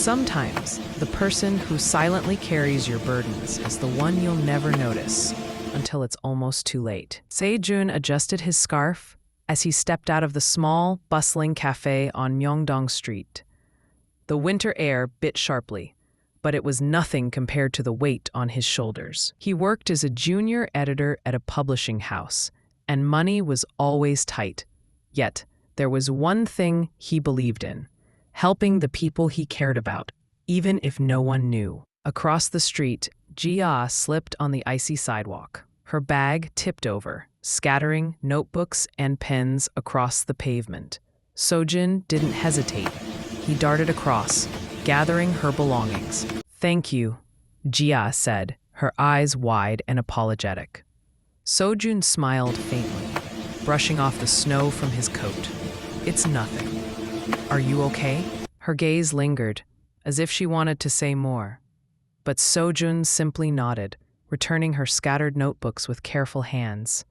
Sometimes, the person who silently carries your burdens is the one you'll never notice until it's almost too late. Sejun adjusted his scarf as he stepped out of the small, bustling cafe on Myeongdong Street. The winter air bit sharply, but it was nothing compared to the weight on his shoulders. He worked as a junior editor at a publishing house, and money was always tight. Yet, there was one thing he believed in: helping the people he cared about, even if no one knew. Across the street, Jia slipped on the icy sidewalk. Her bag tipped over, scattering notebooks and pens across the pavement. Sojin didn't hesitate. He darted across, gathering her belongings. "Thank you," Jia said, her eyes wide and apologetic. Sojun smiled faintly, brushing off the snow from his coat. "It's nothing. Are you okay?" Her gaze lingered, as if she wanted to say more. But Sojun simply nodded, returning her scattered notebooks with careful hands.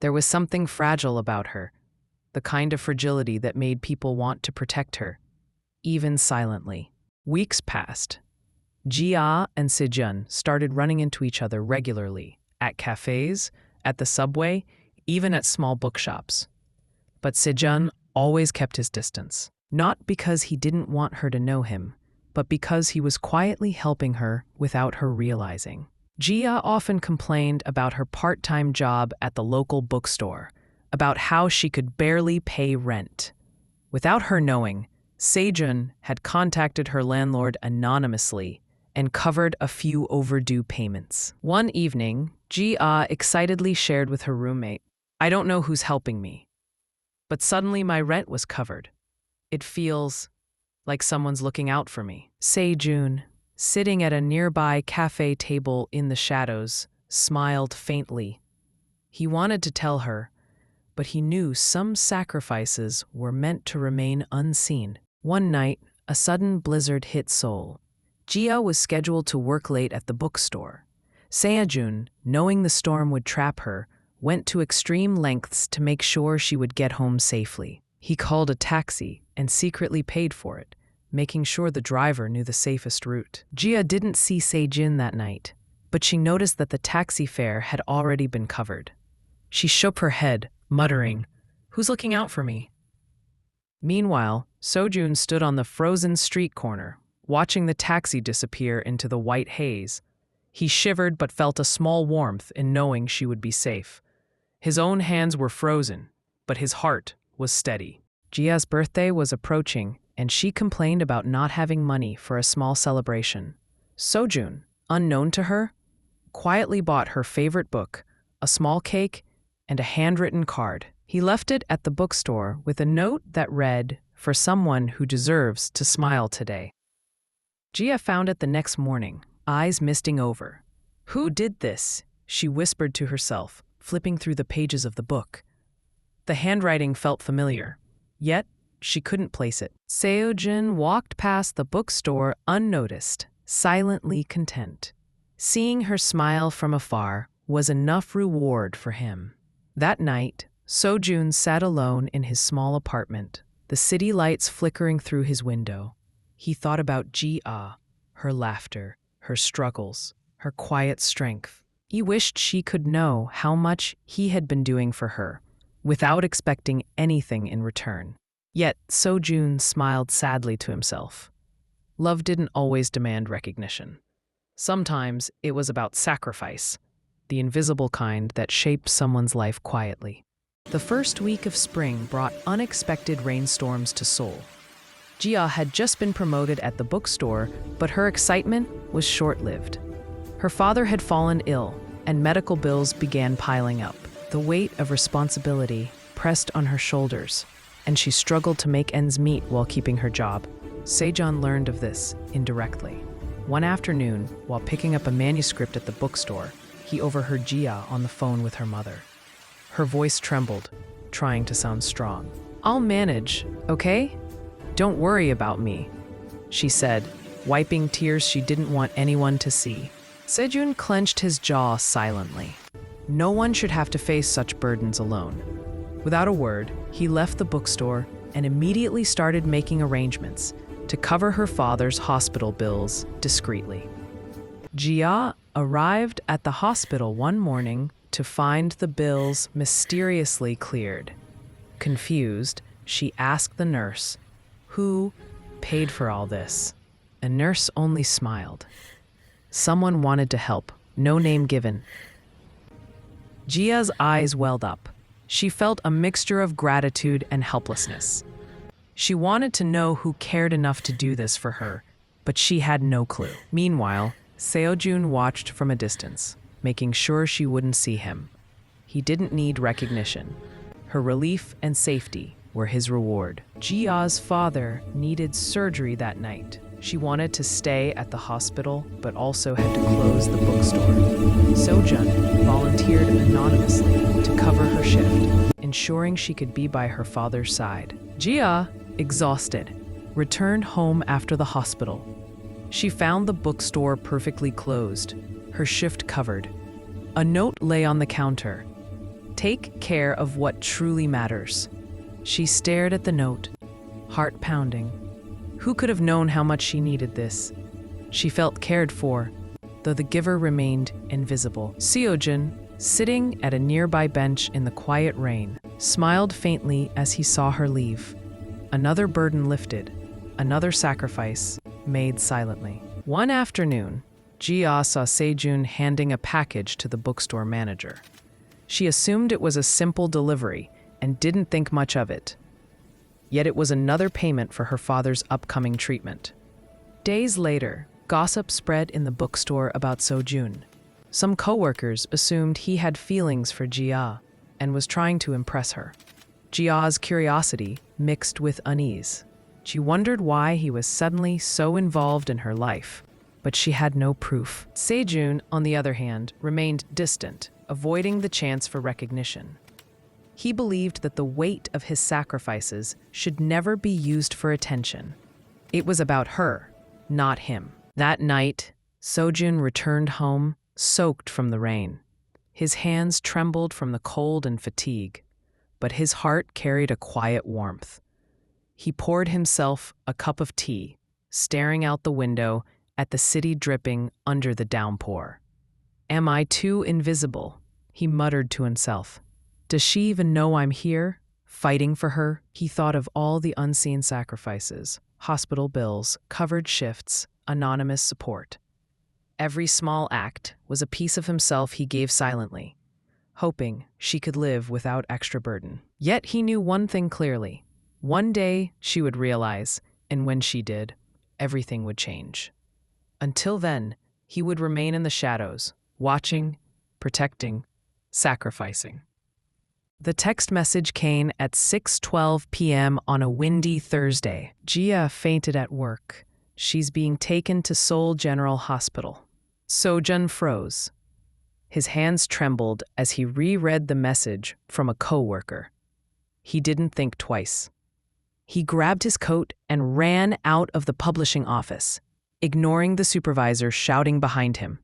There was something fragile about her, the kind of fragility that made people want to protect her, even silently. Weeks passed. Jia and Sejun started running into each other regularly, at cafes, at the subway, even at small bookshops. But Sejun always kept his distance, not because he didn't want her to know him, but because he was quietly helping her without her realizing. Jia often complained about her part-time job at the local bookstore, about how she could barely pay rent. Without her knowing, Sejun had contacted her landlord anonymously and covered a few overdue payments. One evening, Jia excitedly shared with her roommate, "I don't know who's helping me, but suddenly my rent was covered. It feels like someone's looking out for me." Sejun, sitting at a nearby cafe table in the shadows, smiled faintly. He wanted to tell her, but he knew some sacrifices were meant to remain unseen. One night, a sudden blizzard hit Seoul. Jia was scheduled to work late at the bookstore. Sejun, knowing the storm would trap her, went to extreme lengths to make sure she would get home safely. He called a taxi and secretly paid for it, making sure the driver knew the safest route. Jia didn't see Sejun that night, but she noticed that the taxi fare had already been covered. She shook her head, muttering, "Who's looking out for me?" Meanwhile, Sojun stood on the frozen street corner, watching the taxi disappear into the white haze. He shivered but felt a small warmth in knowing she would be safe. His own hands were frozen, but his heart was steady. Jia's birthday was approaching, and she complained about not having money for a small celebration. Sojun, unknown to her, quietly bought her favorite book, a small cake, and a handwritten card. He left it at the bookstore with a note that read, "For someone who deserves to smile today." Jia found it the next morning, eyes misting over. "Who did this?" she whispered to herself, flipping through the pages of the book. The handwriting felt familiar, yet she couldn't place it. Sejun walked past the bookstore unnoticed, silently content. Seeing her smile from afar was enough reward for him. That night, Sojun sat alone in his small apartment, the city lights flickering through his window. He thought about Jia, her laughter, her struggles, her quiet strength. He wished she could know how much he had been doing for her, without expecting anything in return. Yet Sojun smiled sadly to himself. Love didn't always demand recognition. Sometimes it was about sacrifice, the invisible kind that shaped someone's life quietly. The first week of spring brought unexpected rainstorms to Seoul. Jia had just been promoted at the bookstore, but her excitement was short-lived. Her father had fallen ill, and medical bills began piling up. The weight of responsibility pressed on her shoulders, and she struggled to make ends meet while keeping her job. Sejun learned of this indirectly. One afternoon, while picking up a manuscript at the bookstore, he overheard Jia on the phone with her mother. Her voice trembled, trying to sound strong. "I'll manage, okay? Don't worry about me," she said, wiping tears she didn't want anyone to see. Sejun clenched his jaw silently. No one should have to face such burdens alone. Without a word, he left the bookstore and immediately started making arrangements to to cover her father's hospital bills discreetly. Jia arrived at the hospital one morning to find the bills mysteriously cleared. Confused, she asked the nurse, "Who paid for all this?" A nurse only smiled. Someone wanted to help, no name given. Jia's eyes welled up. She felt a mixture of gratitude and helplessness. She wanted to know who cared enough to do this for her, but she had no clue. Meanwhile, Seo-jun watched from a distance, making sure she wouldn't see him. He didn't need recognition. Her relief and safety were his reward. Jia's father needed surgery that night. She wanted to stay at the hospital, but also had to close the bookstore. Seo-jun volunteered anonymously to cover her shift, ensuring she could be by her father's side. Jia, exhausted, returned home after the hospital. She found the bookstore perfectly closed, her shift covered. A note lay on the counter. "Take care of what truly matters." She stared at the note, heart pounding. Who could have known how much she needed this? She felt cared for, though the giver remained invisible. Seo-jun, sitting at a nearby bench in the quiet rain, smiled faintly as he saw her leave. Another burden lifted, another sacrifice made silently. One afternoon, Jia saw Seo-jun handing a package to the bookstore manager. She assumed it was a simple delivery and didn't think much of it. Yet it was another payment for her father's upcoming treatment. Days later, gossip spread in the bookstore about Seo-jun. Some coworkers assumed he had feelings for Jia and was trying to impress her. Jia's curiosity mixed with unease. She wondered why he was suddenly so involved in her life, but she had no proof. Seo-jun, on the other hand, remained distant, avoiding the chance for recognition. He believed that the weight of his sacrifices should never be used for attention. It was about her, not him. That night, Seo-jun returned home, soaked from the rain. His hands trembled from the cold and fatigue, but his heart carried a quiet warmth. He poured himself a cup of tea, staring out the window at the city dripping under the downpour. "Am I too invisible?" he muttered to himself. "Does she even know I'm here, fighting for her?" He thought of all the unseen sacrifices, hospital bills, covered shifts, anonymous support. Every small act was a piece of himself he gave silently, hoping she could live without extra burden. Yet he knew one thing clearly. One day she would realize, and when she did, everything would change. Until then, he would remain in the shadows, watching, protecting, sacrificing. The text message came at 6:12 p.m. on a windy Thursday. "Jia fainted at work. She's being taken to Seoul General Hospital." Seo-jun froze. His hands trembled as he reread the message from a coworker. He didn't think twice. He grabbed his coat and ran out of the publishing office, ignoring the supervisor shouting behind him.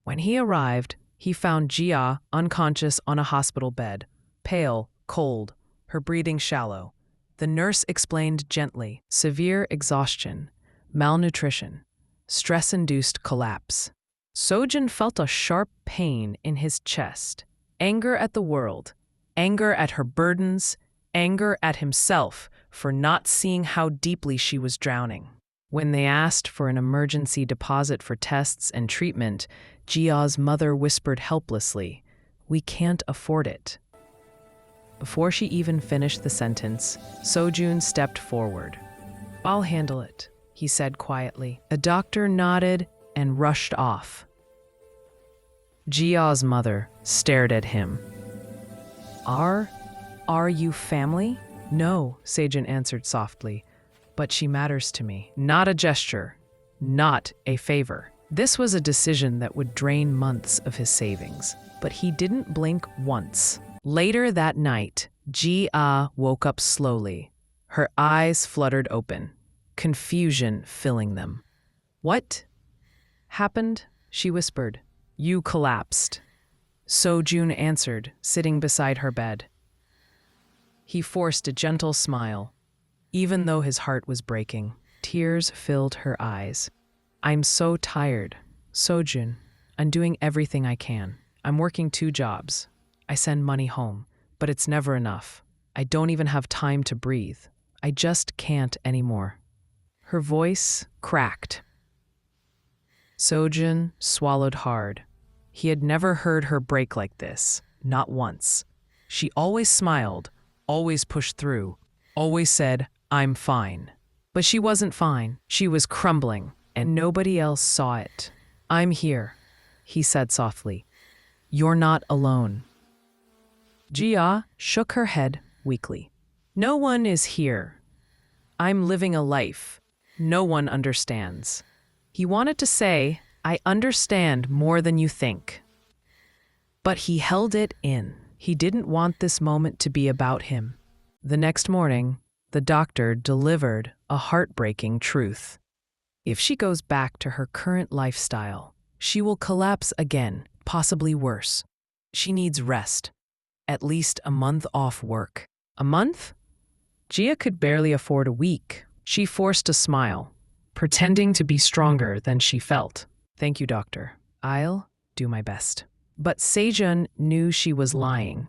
When he arrived, he found Jia unconscious on a hospital bed, pale, cold, her breathing shallow. The nurse explained gently, "Severe exhaustion, malnutrition, stress-induced collapse." Seo-jun felt a sharp pain in his chest, anger at the world, anger at her burdens, anger at himself for not seeing how deeply she was drowning. When they asked for an emergency deposit for tests and treatment, Jia's mother whispered helplessly, "We can't afford it." Before she even finished the sentence, Seo-jun stepped forward. "I'll handle it," he said quietly. The doctor nodded and rushed off. Jia's mother stared at him. Are you family?" "No," Seo-jun answered softly, "but she matters to me." Not a gesture, not a favor. This was a decision that would drain months of his savings, but he didn't blink once. Later that night, Jia woke up slowly. Her eyes fluttered open, confusion filling them. "What happened?" she whispered. "You collapsed." Seo-jun answered, sitting beside her bed. He forced a gentle smile. Even though his heart was breaking, tears filled her eyes. I'm so tired. Sojun, I'm doing everything I can. I'm working 2 jobs. I send money home, but it's never enough. I don't even have time to breathe. I just can't anymore. Her voice cracked. Sojun swallowed hard. He had never heard her break like this, not once. She always smiled, always pushed through, always said, I'm fine. But she wasn't fine. She was crumbling, and nobody else saw it. I'm here, he said softly. You're not alone. Jia shook her head weakly. No one is here. I'm living a life. No one understands. He wanted to say, I understand more than you think. But he held it in. He didn't want this moment to be about him. The next morning, the doctor delivered a heartbreaking truth. If she goes back to her current lifestyle, she will collapse again, possibly worse. She needs rest. At least a month off work. A month? Jia could barely afford a week. She forced a smile, pretending to be stronger than she felt. Thank you, doctor. I'll do my best. But Sejun knew she was lying.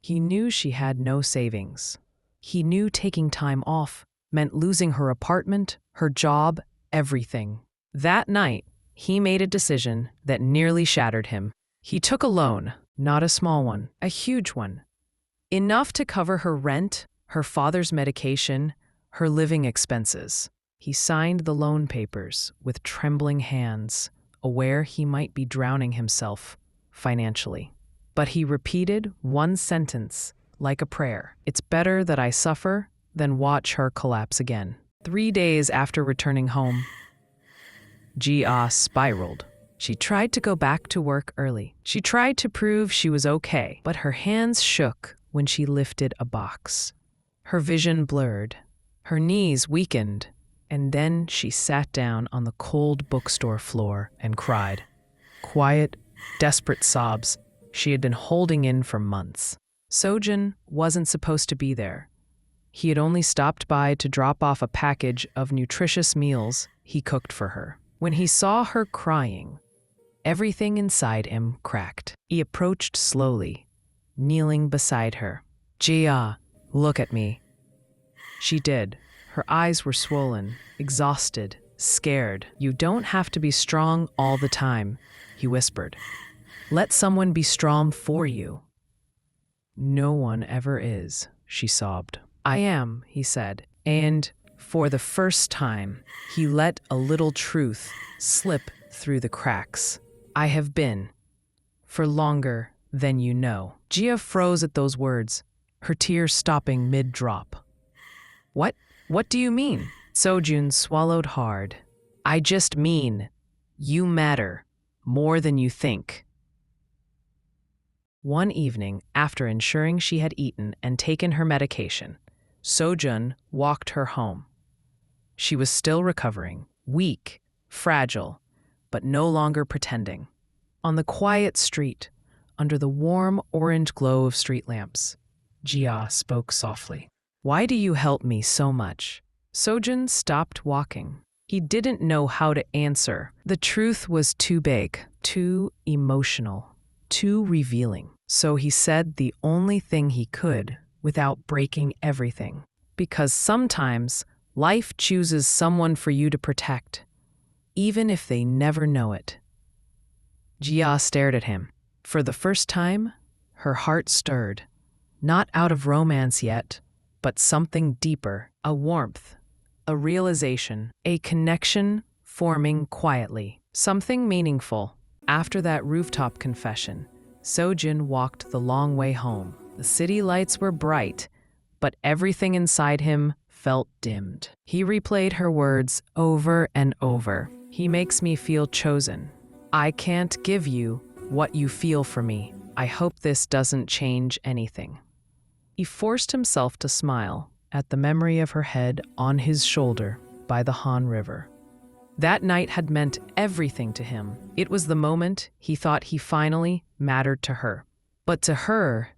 He knew she had no savings. He knew taking time off meant losing her apartment, her job, everything. That night, he made a decision that nearly shattered him. He took a loan, not a small one, a huge one. Enough to cover her rent, her father's medication, her living expenses. He signed the loan papers with trembling hands, aware he might be drowning himself financially. But he repeated one sentence, like a prayer. It's better that I suffer than watch her collapse again. 3 days after returning home, Jia spiraled. She tried to go back to work early. She tried to prove she was okay, but her hands shook when she lifted a box. Her vision blurred. Her knees weakened, and then she sat down on the cold bookstore floor and cried. Quiet, desperate sobs she had been holding in for months. Sojun wasn't supposed to be there. He had only stopped by to drop off a package of nutritious meals he cooked for her. When he saw her crying, everything inside him cracked. He approached slowly, kneeling beside her. Jia, look at me. She did. Her eyes were swollen, exhausted, scared. You don't have to be strong all the time, he whispered. Let someone be strong for you. No one ever is, she sobbed. I am, he said, and for the first time, he let a little truth slip through the cracks. I have been, for longer than you know. Jia froze at those words, her tears stopping mid-drop. What do you mean? Sojun swallowed hard. I just mean, you matter more than you think. One evening, after ensuring she had eaten and taken her medication, Sojun walked her home. She was still recovering, weak, fragile, but no longer pretending. On the quiet street, under the warm orange glow of street lamps, Jia spoke softly. Why do you help me so much? Sojun stopped walking. He didn't know how to answer. The truth was too big, too emotional, too revealing. So he said the only thing he could without breaking everything. Because sometimes life chooses someone for you to protect, even if they never know it. Jia stared at him. For the first time, her heart stirred. Not out of romance yet, but something deeper, a warmth, a realization, a connection forming quietly, something meaningful. After that rooftop confession, Sojun walked the long way home. The city lights were bright, but everything inside him felt dimmed. He replayed her words over and over. He makes me feel chosen. I can't give you what you feel for me. I hope this doesn't change anything. He forced himself to smile at the memory of her head on his shoulder by the Han River. That night had meant everything to him. It was the moment he thought he finally mattered to her. But to her,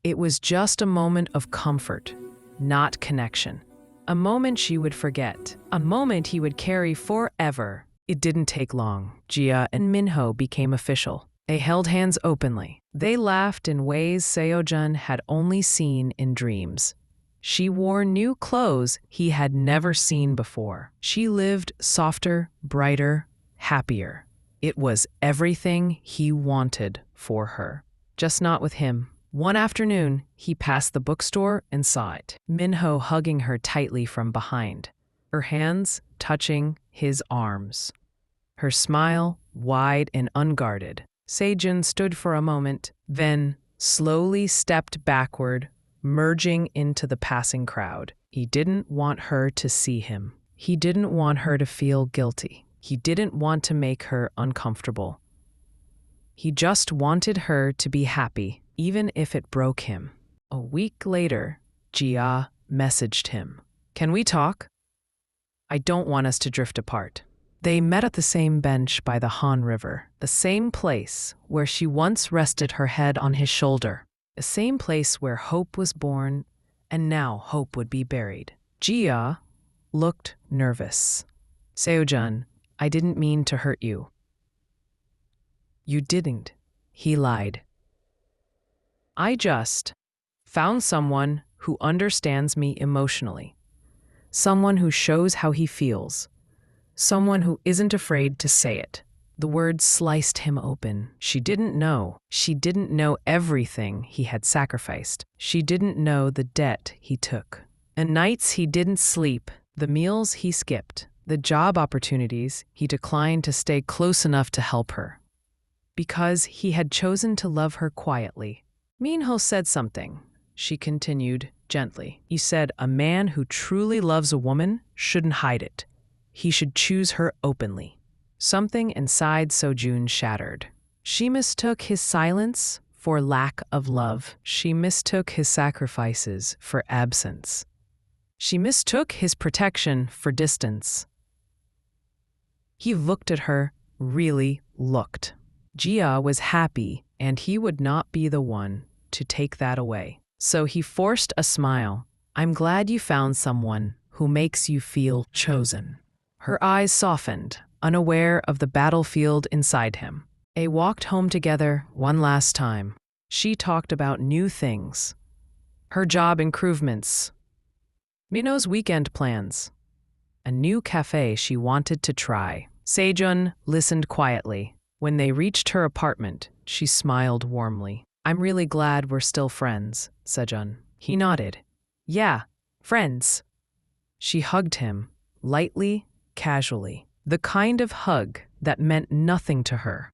it was just a moment of comfort, not connection. a moment she would forget, a moment he would carry forever. It didn't take long. Jia and Min-ho became official. They held hands openly. They laughed in ways Seo-jun had only seen in dreams. She wore new clothes he had never seen before. She lived softer, brighter, happier. It was everything he wanted for her. Just not with him. One afternoon, he passed the bookstore and saw it. Min-ho hugging her tightly from behind, her hands touching his arms. Her smile wide and unguarded. Sejun stood for a moment, then slowly stepped backward, merging into the passing crowd. He didn't want her to see him. He didn't want her to feel guilty. He didn't want to make her uncomfortable. He just wanted her to be happy, even if it broke him. A week later, Jia messaged him. "Can we talk? I don't want us to drift apart." They met at the same bench by the Han River, the same place where she once rested her head on his shoulder, the same place where hope was born, and now hope would be buried. Jia looked nervous. "Seo-jun, I didn't mean to hurt you." "You didn't," he lied. "I just found someone who understands me emotionally, someone who shows how he feels, someone who isn't afraid to say it." The words sliced him open. She didn't know. She didn't know everything he had sacrificed. She didn't know the debt he took. The nights he didn't sleep, the meals he skipped, the job opportunities he declined to stay close enough to help her. Because he had chosen to love her quietly. Min-ho said something. She continued gently. "You said a man who truly loves a woman shouldn't hide it. He should choose her openly." Something inside Seo-jun shattered. She mistook his silence for lack of love. She mistook his sacrifices for absence. She mistook his protection for distance. He looked at her, really looked. Jia was happy, and he would not be the one to take that away. So he forced a smile. "I'm glad you found someone who makes you feel chosen." Her eyes softened, unaware of the battlefield inside him. They walked home together one last time. She talked about new things. Her job improvements, Min-ho's weekend plans, a new cafe she wanted to try. Sejun listened quietly. When they reached her apartment, she smiled warmly. "I'm really glad we're still friends, Sejun." He nodded. "Yeah, friends." She hugged him, lightly, casually. The kind of hug that meant nothing to her.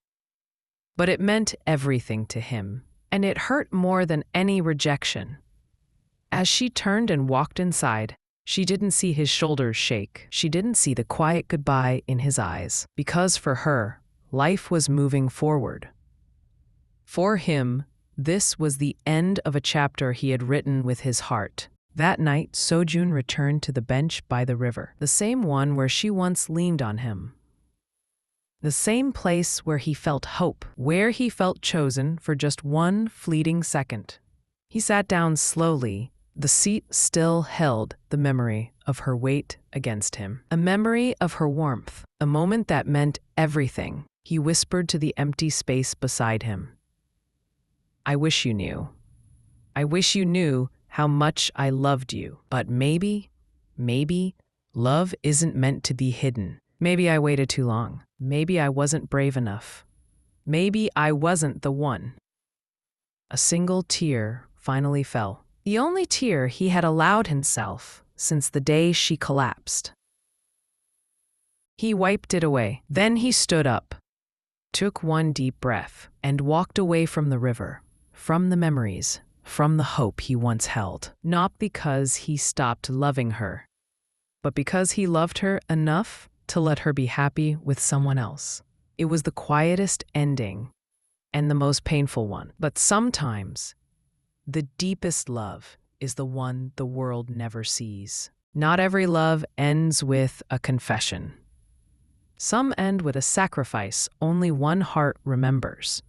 But it meant everything to him, and it hurt more than any rejection. As she turned and walked inside, she didn't see his shoulders shake. She didn't see the quiet goodbye in his eyes, because for her, life was moving forward. For him, this was the end of a chapter he had written with his heart. That night, Seo-jun returned to the bench by the river, the same one where she once leaned on him. The same place where he felt hope, where he felt chosen for just one fleeting second. He sat down slowly. The seat still held the memory of her weight against him, a memory of her warmth, a moment that meant everything. He whispered to the empty space beside him. "I wish you knew. I wish you knew how much I loved you. But maybe, love isn't meant to be hidden. Maybe I waited too long. Maybe I wasn't brave enough. Maybe I wasn't the one." A single tear finally fell. The only tear he had allowed himself since the day she collapsed. He wiped it away. Then he stood up, took one deep breath, and walked away from the river, from the memories, from the hope he once held. Not because he stopped loving her, but because he loved her enough to let her be happy with someone else. It was the quietest ending and the most painful one. But sometimes, the deepest love is the one the world never sees. Not every love ends with a confession. Some end with a sacrifice only one heart remembers.